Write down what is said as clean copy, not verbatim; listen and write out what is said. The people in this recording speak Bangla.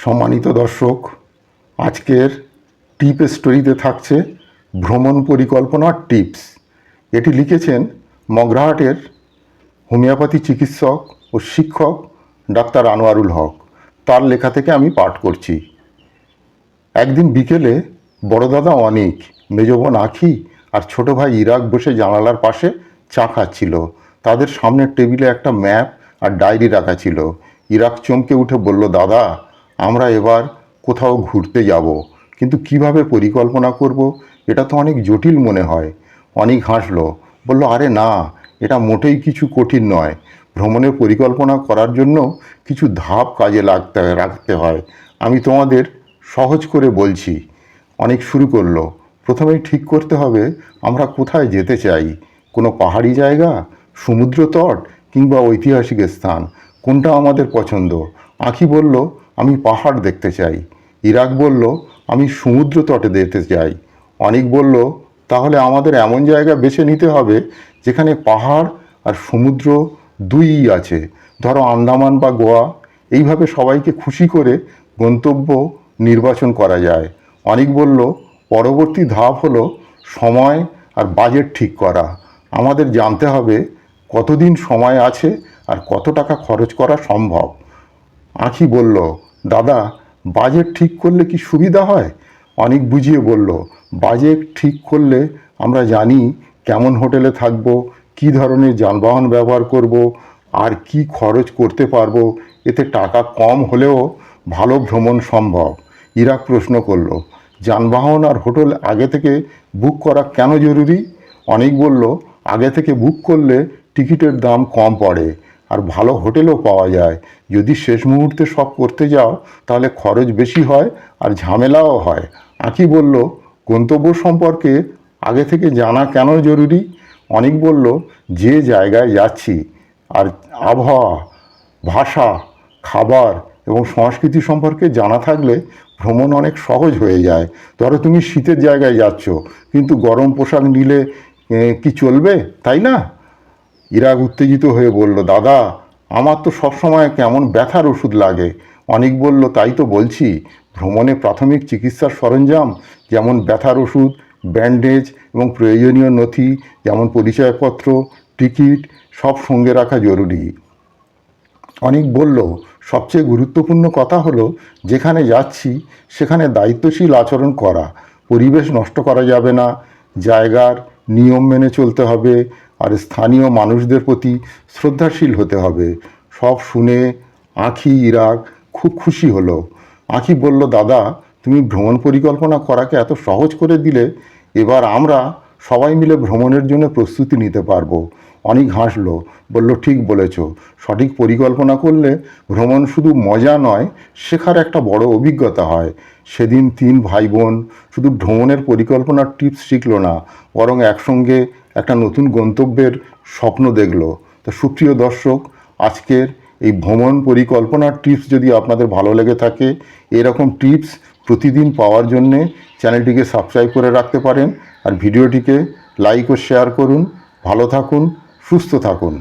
সম্মানিত দর্শক, আজকের টিপ স্টোরিতে থাকছে ভ্রমণ পরিকল্পনার টিপস। এটি লিখেছেন মগরাহাটের হোমিওপ্যাথি চিকিৎসক ও শিক্ষক ডাক্তার আনোয়ারুল হক। তার লেখা থেকে আমি পাঠ করছি। একদিন বিকেলে বড় দাদা অনিক, মেজ বোন আখি আর ছোট ভাই ইরাক বসে জানালার পাশে চা খাচ্ছিল। তাদের সামনের টেবিলে একটা ম্যাপ আর ডায়েরি রাখা ছিল। ইরাক চমকে উঠে বলল, দাদা, আমরা এবার কোথাও ঘুরতে যাব, কিন্তু কিভাবে পরিকল্পনা করব, এটা তো অনেক জটিল মনে হয়। অনিক হাসলো, বলল, আরে না, এটা মোটেই কিছু কঠিন নয়। ভ্রমণের পরিকল্পনা করার জন্য কিছু ধাপ কাজে রাখতে হয়। আমি তোমাদের সহজ করে বলছি। অনেক শুরু করলো। প্রথমেই ঠিক করতে হবে আমরা কোথায় যেতে চাই। কোনো পাহাড়ি জায়গা, সমুদ্র তট কিংবা ঐতিহাসিক স্থান, কোনটা আমাদের পছন্দ? আঁখি বলল, আমি পাহাড় দেখতে চাই। ইরাক বলল, আমি সমুদ্র তটে যেতে চাই। অনিক বলল, তাহলে আমাদের এমন জায়গা বেছে নিতে হবে যেখানে পাহাড় আর সমুদ্র দুইই আছে, ধরো আন্দামান বা গোয়া। এইভাবে সবাইকে খুশি করে গন্তব্য নির্বাচন করা যায়। অনিক বলল, পরবর্তী ধাপ হলো সময় আর বাজেট ঠিক করা। আমাদের জানতে হবে কতদিন সময় আছে আর কত টাকা খরচ করা সম্ভব। আঁখি বলল, দাদা, বাজেট ঠিক করলে কি সুবিধা হয়? অনেক বুঝিয়ে বলল, বাজেট ঠিক করলে আমরা জানি কেমন হোটেলে থাকবো, কী ধরনের যানবাহন ব্যবহার করব, আর কি খরচ করতে পারবো। এতে টাকা কম হলেও ভালো ভ্রমণ সম্ভব। ইরাক প্রশ্ন করল, যানবাহন আর হোটেল আগে থেকে বুক করা কেন জরুরি? অনেক বলল, আগে থেকে বুক করলে টিকিটের দাম কম পড়ে আর ভালো হোটেলও পাওয়া যায়। যদি শেষ মুহূর্তে সব করতে যাও তাহলে খরচ বেশি হয় আর ঝামেলাও হয়। আঁখি বলল, গন্তব্য সম্পর্কে আগে থেকে জানা কেন জরুরি? অনেক বলল, যে জায়গায় যাচ্ছি আর আবহাওয়া, ভাষা, খাবার এবং সংস্কৃতি সম্পর্কে জানা থাকলে ভ্রমণ অনেক সহজ হয়ে যায়। ধরো তুমি শীতের জায়গায় যাচ্ছ, কিন্তু গরম পোশাক নিলে কি চলবে, তাই না? ইরাক উত্তেজিত হয়ে বলল, দাদা, আমার তো সবসময় কেমন ব্যথার ওষুধ লাগে। অনেক বলল, তাই তো বলছি, ভ্রমণে প্রাথমিক চিকিৎসার সরঞ্জাম যেমন ব্যথার ওষুধ, ব্যান্ডেজ এবং প্রয়োজনীয় নথি যেমন পরিচয়পত্র, টিকিট সব সঙ্গে রাখা জরুরি। অনেক বলল, সবচেয়ে গুরুত্বপূর্ণ কথা হলো যেখানে যাচ্ছি সেখানে দায়িত্বশীল আচরণ করা। পরিবেশ নষ্ট করা যাবে না, জায়গার নিয়ম মেনে চলতে হবে আর স্থানীয় মানুষদের প্রতি শ্রদ্ধাশীল হতে হবে। সব শুনে আঁখি, ইরাক খুব খুশি হলো। আঁখি বলল, দাদা, তুমি ভ্রমণ পরিকল্পনা করাকে এত সহজ করে দিলে, এবার আমরা সবাই মিলে ভ্রমণের জন্য প্রস্তুতি নিতে পারবো। অনেক হাসলো, বলল, ঠিক বলেছ, সঠিক পরিকল্পনা করলে ভ্রমণ শুধু মজা নয়, শেখার একটা বড় অভিজ্ঞতা হয়। সেদিন 3 ভাই বোন শুধু ভ্রমণের পরিকল্পনার টিপস শিখলো না, বরং একসঙ্গে একটা নতুন গন্তব্যের স্বপ্ন দেখলো। তো সুপ্রিয় দর্শক, আজকের এই ভ্রমণ পরিকল্পনার টিপস যদি আপনাদের ভালো লেগে থাকে, এরকম টিপস প্রতিদিন পাওয়ার জন্যে চ্যানেলটিকে সাবস্ক্রাইব করে রাখতে পারেন আর ভিডিওটিকে লাইক ও শেয়ার করুন। ভালো থাকুন, সুস্থ থাকুন।